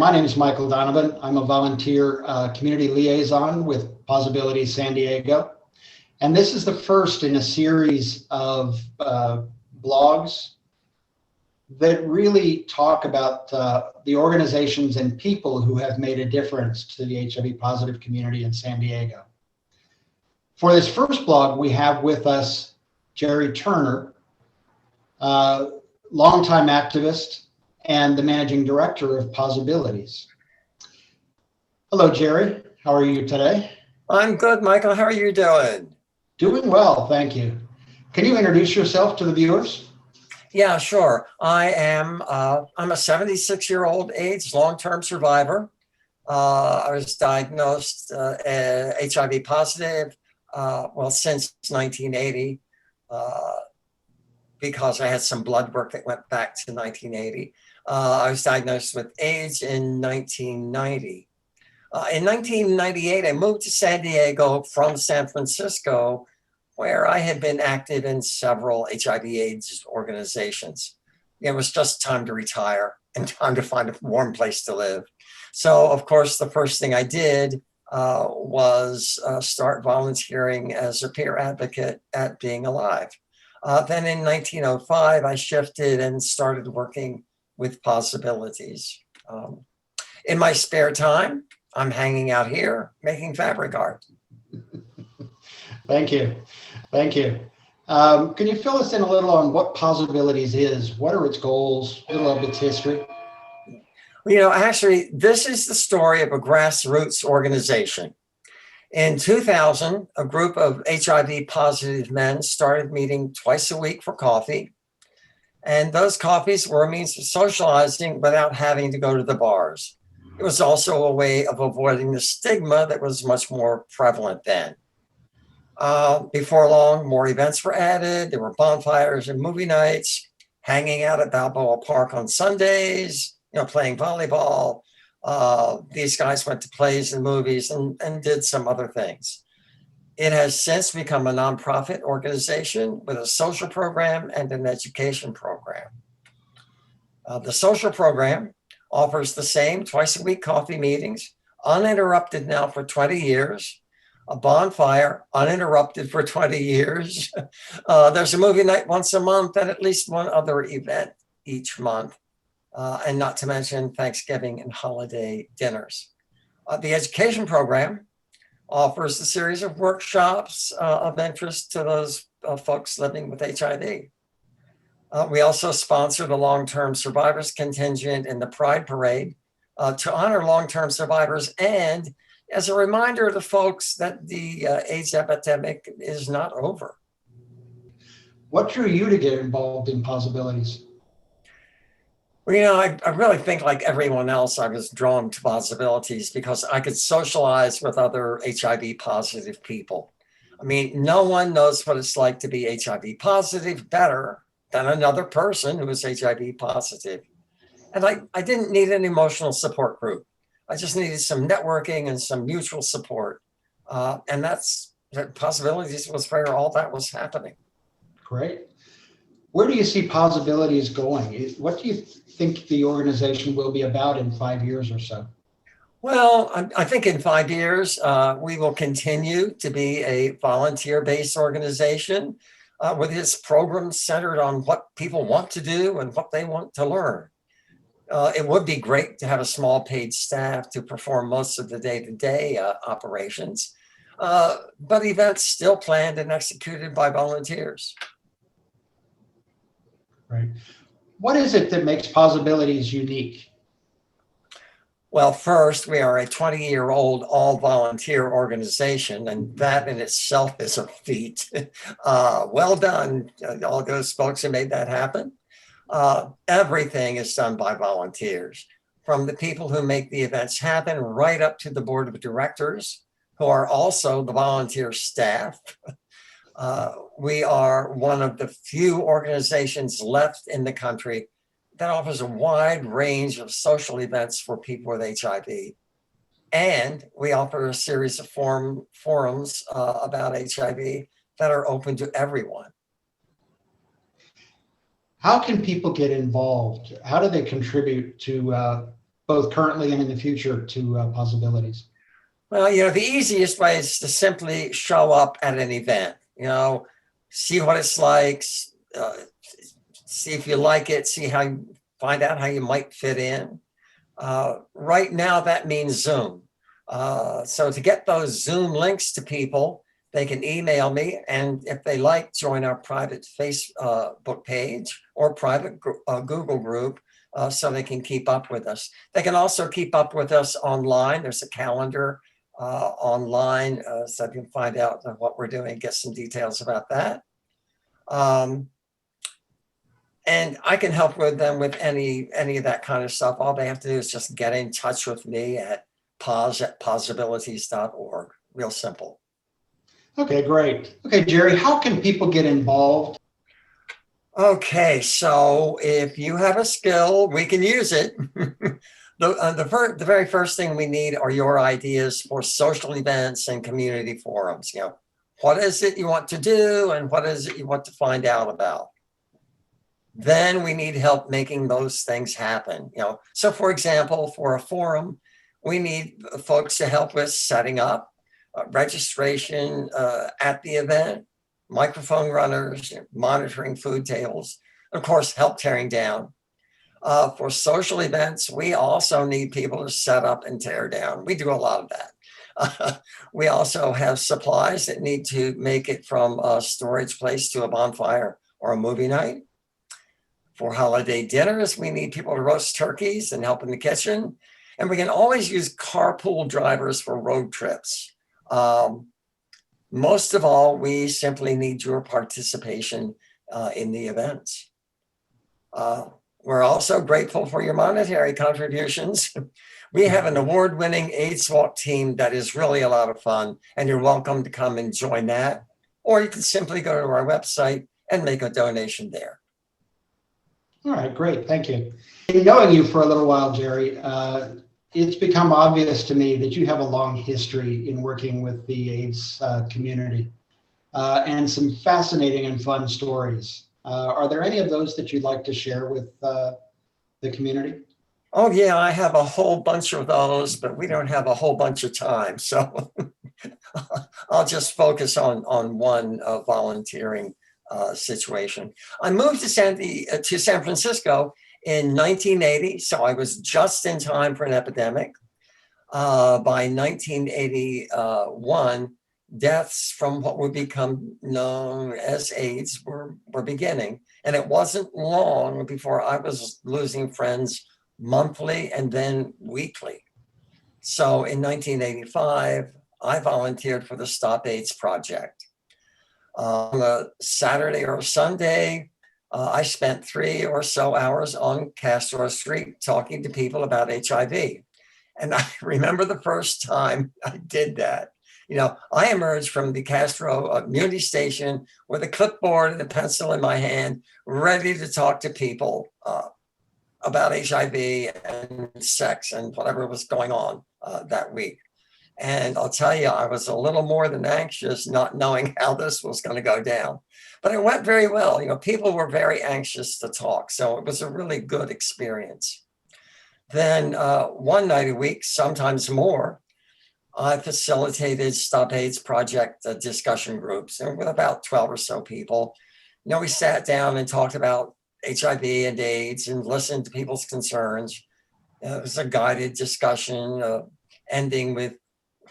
My name is Michael Donovan. I'm a volunteer community liaison with Possibilities San Diego. And this is the first in a series of blogs that really talk about the organizations and people who have made a difference to the HIV positive community in San Diego. For this first blog, we have with us Jerry Turner, longtime activist and the managing director of Possibilities. Hello, Jerry. How are you today? I'm good, Michael. How are you doing? Doing well, thank you. Can you introduce yourself to the viewers? Yeah, sure. I'm a 76-year-old AIDS long-term survivor. I was diagnosed HIV positive, since 1980, because I had some blood work that went back to 1980. I was diagnosed with AIDS in 1990. In 1998, I moved to San Diego from San Francisco, where I had been active in several HIV/AIDS organizations. It was just time to retire and time to find a warm place to live. So, of course, the first thing I did was start volunteering as a peer advocate at Being Alive. Then in 1905, I shifted and started working with Possibilities. In my spare time, I'm hanging out here making fabric art. Thank you. Thank you. Can you fill us in a little on what Possibilities is? What are its goals? A little of its history? Actually, this is the story of a grassroots organization. In 2000, a group of HIV positive men started meeting twice a week for coffee. And those coffees were a means of socializing without having to go to the bars. It was also a way of avoiding the stigma that was much more prevalent then. Before long, more events were added. There were bonfires and movie nights, hanging out at Balboa Park on Sundays, playing volleyball. These guys went to plays and movies and did some other things. It has since become a nonprofit organization with a social program and an education program. The social program offers the same twice a week coffee meetings, uninterrupted now for 20 years, a bonfire, uninterrupted for 20 years. There's a movie night once a month and at least one other event each month, and not to mention Thanksgiving and holiday dinners. The education program offers a series of workshops of interest to those folks living with HIV. We also sponsor the long-term survivors contingent in the Pride Parade to honor long-term survivors and as a reminder to folks that the AIDS epidemic is not over. What drew you to get involved in Possibilities? Well, I really think like everyone else, I was drawn to Possibilities because I could socialize with other HIV positive people. I mean, no one knows what it's like to be HIV positive better than another person who is HIV positive. And I didn't need an emotional support group. I just needed some networking and some mutual support. And Possibilities was where all that was happening. Great. Where do you see Possibilities going? What do you think the organization will be about in 5 years or so? Well, I think in 5 years, we will continue to be a volunteer-based organization with its programs centered on what people want to do and what they want to learn. It would be great to have a small paid staff to perform most of the day-to-day operations, but events still planned and executed by volunteers. Right. What is it that makes Possibilities unique? Well, first, we are a 20-year-old all-volunteer organization, and that in itself is a feat. Well done, all those folks who made that happen. Everything is done by volunteers, from the people who make the events happen right up to the board of directors, who are also the volunteer staff. We are one of the few organizations left in the country that offers a wide range of social events for people with HIV. And we offer a series of forums about HIV that are open to everyone. How can people get involved? How do they contribute to both currently and in the future to Possibilities? Well, the easiest way is to simply show up at an event, see what it's like, see if you like it, find out how you might fit in. Right now, that means Zoom. So to get those Zoom links to people, they can email me, and if they like, join our private Facebook page or private Google group so they can keep up with us. They can also keep up with us online. There's a calendar online so they can find out what we're doing, get some details about that. And I can help with them with any of that kind of stuff. All they have to do is just get in touch with me at possibilities.org. Real simple. Okay, great. Okay, Jerry, how can people get involved? Okay, so if you have a skill, we can use it. The very first thing we need are your ideas for social events and community forums. What is it you want to do and what is it you want to find out about? Then we need help making those things happen. So for example, for a forum, we need folks to help with setting up registration at the event, microphone runners, monitoring food tables, of course, help tearing down. For social events, we also need people to set up and tear down. We do a lot of that. We also have supplies that need to make it from a storage place to a bonfire or a movie night. For holiday dinners, we need people to roast turkeys and help in the kitchen. And we can always use carpool drivers for road trips. Most of all, we simply need your participation in the events. We're also grateful for your monetary contributions. We have an award-winning AIDS Walk team that is really a lot of fun, and you're welcome to come and join that. Or you can simply go to our website and make a donation there. All right, great. Thank you. Knowing you for a little while, Jerry, it's become obvious to me that you have a long history in working with the AIDS community and some fascinating and fun stories. Are there any of those that you'd like to share with the community? Oh, yeah, I have a whole bunch of those, but we don't have a whole bunch of time. So I'll just focus on one volunteering situation. I moved to San Francisco in 1980, so I was just in time for an epidemic. By 1981, deaths from what would become known as AIDS were beginning. And it wasn't long before I was losing friends monthly and then weekly. So in 1985, I volunteered for the Stop AIDS Project. On a Saturday or Sunday, I spent 3 or so hours on Castro Street talking to people about HIV. And I remember the first time I did that. I emerged from the Castro Community Station with a clipboard and a pencil in my hand, ready to talk to people about HIV and sex and whatever was going on that week. And I'll tell you, I was a little more than anxious, not knowing how this was going to go down. But it went very well. People were very anxious to talk. So it was a really good experience. Then one night a week, sometimes more, I facilitated Stop AIDS Project discussion groups, and with about 12 or so people. We sat down and talked about HIV and AIDS and listened to people's concerns. It was a guided discussion, ending with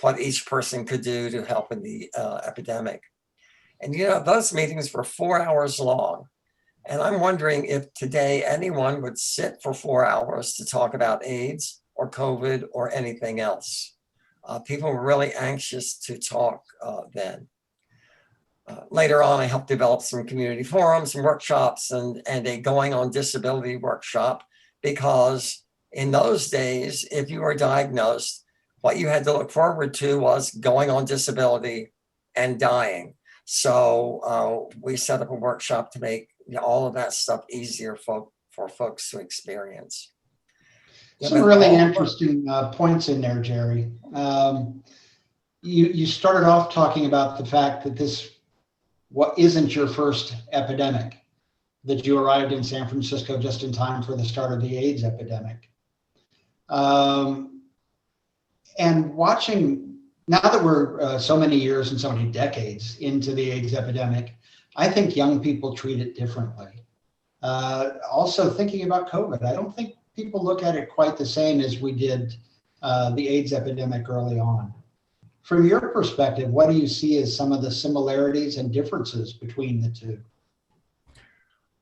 what each person could do to help in the epidemic. And those meetings were 4 hours long. And I'm wondering if today anyone would sit for 4 hours to talk about AIDS or COVID or anything else. People were really anxious to talk then. Later on, I helped develop some community forums and workshops and a Going on Disability workshop, because in those days, if you were diagnosed, what you had to look forward to was going on disability and dying. So we set up a workshop to make all of that stuff easier for folks to experience. Some really interesting points in there, Jerry. You started off talking about the fact that what isn't your first epidemic, that you arrived in San Francisco just in time for the start of the AIDS epidemic. And watching, now that we're so many years and so many decades into the AIDS epidemic, I think young people treat it differently. Also thinking about COVID, I don't think people look at it quite the same as we did the AIDS epidemic early on. From your perspective, what do you see as some of the similarities and differences between the two?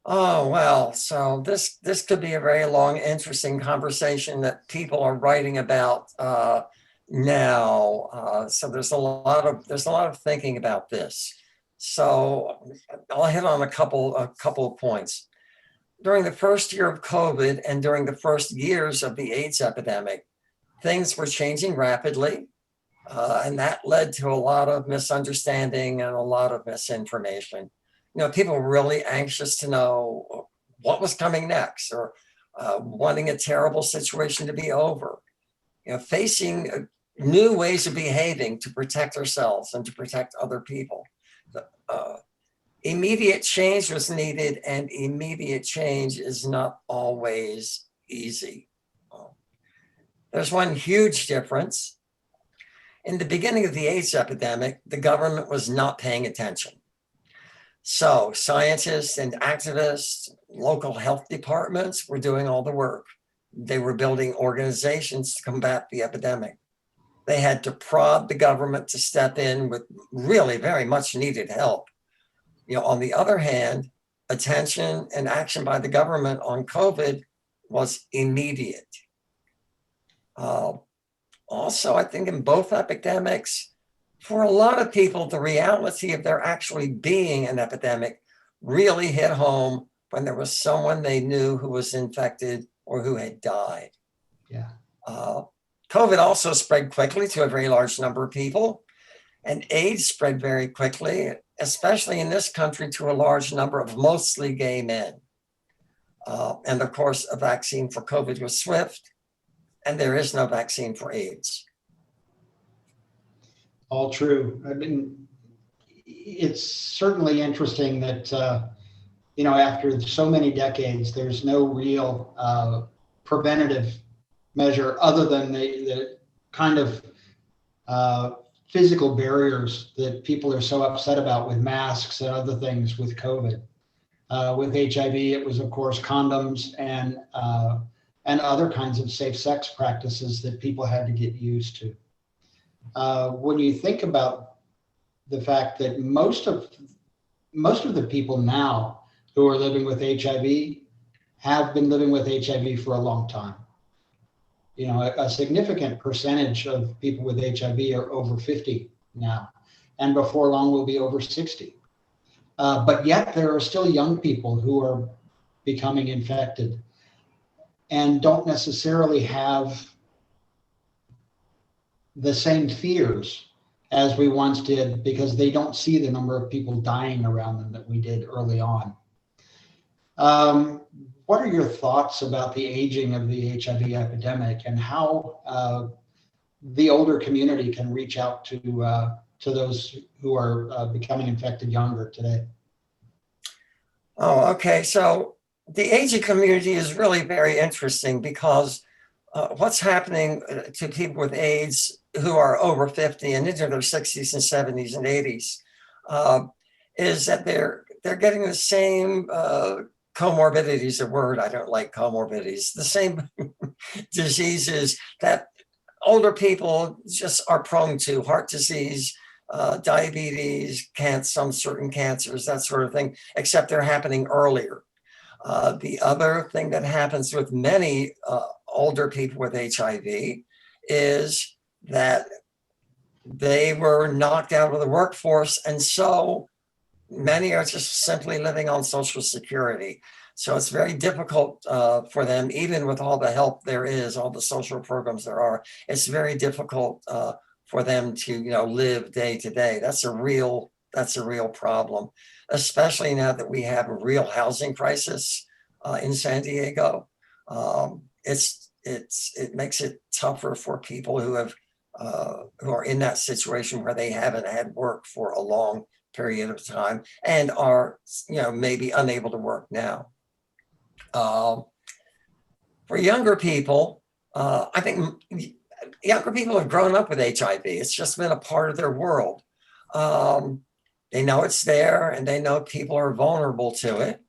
Oh, well, so this could be a very long, interesting conversation that people are writing about now. So there's a lot of thinking about this. So I'll hit on a couple of points. During the first year of COVID and during the first years of the AIDS epidemic, things were changing rapidly. And that led to a lot of misunderstanding and a lot of misinformation. People were really anxious to know what was coming next, or wanting a terrible situation to be over, facing new ways of behaving to protect ourselves and to protect other people. Immediate change was needed, and immediate change is not always easy. There's one huge difference. In the beginning of the AIDS epidemic, the government was not paying attention. So scientists and activists, local health departments were doing all the work. They were building organizations to combat the epidemic. They had to prod the government to step in with really very much needed help. On the other hand, attention and action by the government on COVID was immediate. Also, I think in both epidemics, for a lot of people, the reality of there actually being an epidemic really hit home when there was someone they knew who was infected or who had died. Yeah. COVID also spread quickly to a very large number of people, and AIDS spread very quickly, especially in this country, to a large number of mostly gay men. And of course, a vaccine for COVID was swift, and there is no vaccine for AIDS. All true. I mean, it's certainly interesting that, after so many decades, there's no real preventative measure other than the kind of physical barriers that people are so upset about with masks and other things with COVID. With HIV, it was, of course, condoms and other kinds of safe sex practices that people had to get used to. When you think about the fact that most of the people now who are living with HIV have been living with HIV for a long time. A significant percentage of people with HIV are over 50 now, and before long will be over 60. But yet there are still young people who are becoming infected and don't necessarily have the same fears as we once did, because they don't see the number of people dying around them that we did early on. What are your thoughts about the aging of the HIV epidemic and how the older community can reach out to those who are becoming infected younger today? Oh, okay. So the aging community is really very interesting, because what's happening to people with AIDS who are over 50 and into their 60s and 70s and 80s is that they're getting the same comorbidities, a word I don't like, comorbidities, the same diseases that older people just are prone to: heart disease, diabetes, some certain cancers, that sort of thing, except they're happening earlier. The other thing that happens with many older people with HIV is that they were knocked out of the workforce, and so many are just simply living on Social Security. So it's very difficult for them, even with all the help there is, all the social programs there are, it's very difficult for them to live day to day. That's a real problem, especially now that we have a real housing crisis in San Diego. It makes it tougher for people who are in that situation where they haven't had work for a long period of time and are maybe unable to work now. For younger people, I think younger people have grown up with HIV. It's just been a part of their world. They know it's there, and they know people are vulnerable to it.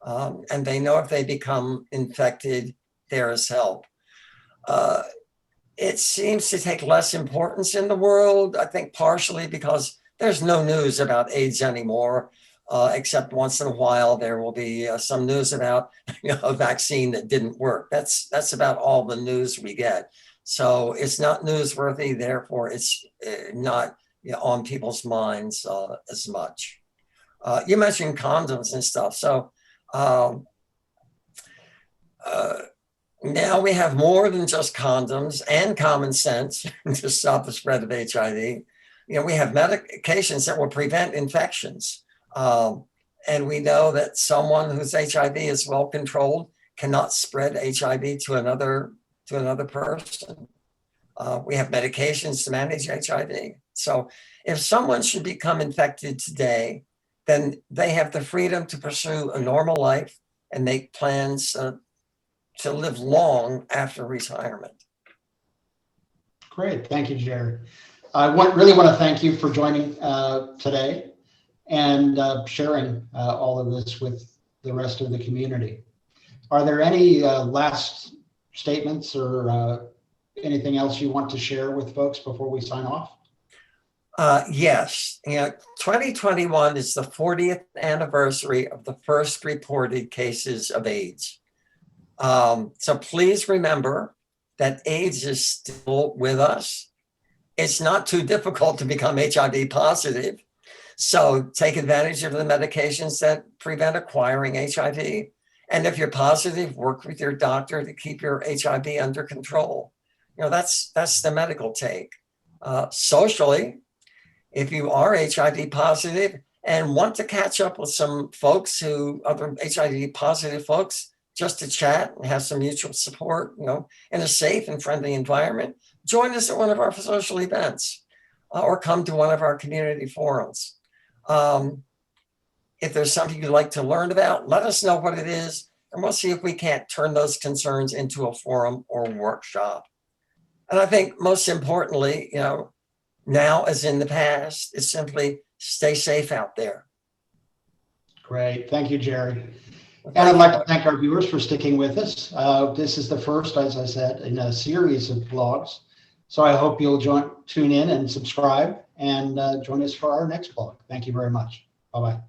And they know if they become infected, there is help. It seems to take less importance in the world, I think partially because there's no news about AIDS anymore, except once in a while there will be some news about a vaccine that didn't work. That's about all the news we get. So it's not newsworthy, therefore it's not on people's minds as much. You mentioned condoms and stuff. So now we have more than just condoms and common sense to stop the spread of HIV. We have medications that will prevent infections. And we know that someone whose HIV is well controlled cannot spread HIV to another person. We have medications to manage HIV. So if someone should become infected today, then they have the freedom to pursue a normal life and make plans to live long after retirement. Great. Thank you, Jerry. I really want to thank you for joining today and sharing all of this with the rest of the community. Are there any last statements or anything else you want to share with folks before we sign off? Yes. 2021 is the 40th anniversary of the first reported cases of AIDS. So please remember that AIDS is still with us. It's not too difficult to become HIV positive. So take advantage of the medications that prevent acquiring HIV. And if you're positive, work with your doctor to keep your HIV under control. That's the medical take. Socially, if you are HIV positive and want to catch up with some folks other HIV positive folks, just to chat and have some mutual support, in a safe and friendly environment, join us at one of our social events or come to one of our community forums. If there's something you'd like to learn about, let us know what it is, and we'll see if we can't turn those concerns into a forum or workshop. And I think most importantly, now as in the past, is simply stay safe out there. Great. Thank you, Jerry. And I'd like to thank our viewers for sticking with us. This is the first, as I said, in a series of blogs. So I hope you'll tune in and subscribe and join us for our next blog. Thank you very much. Bye-bye.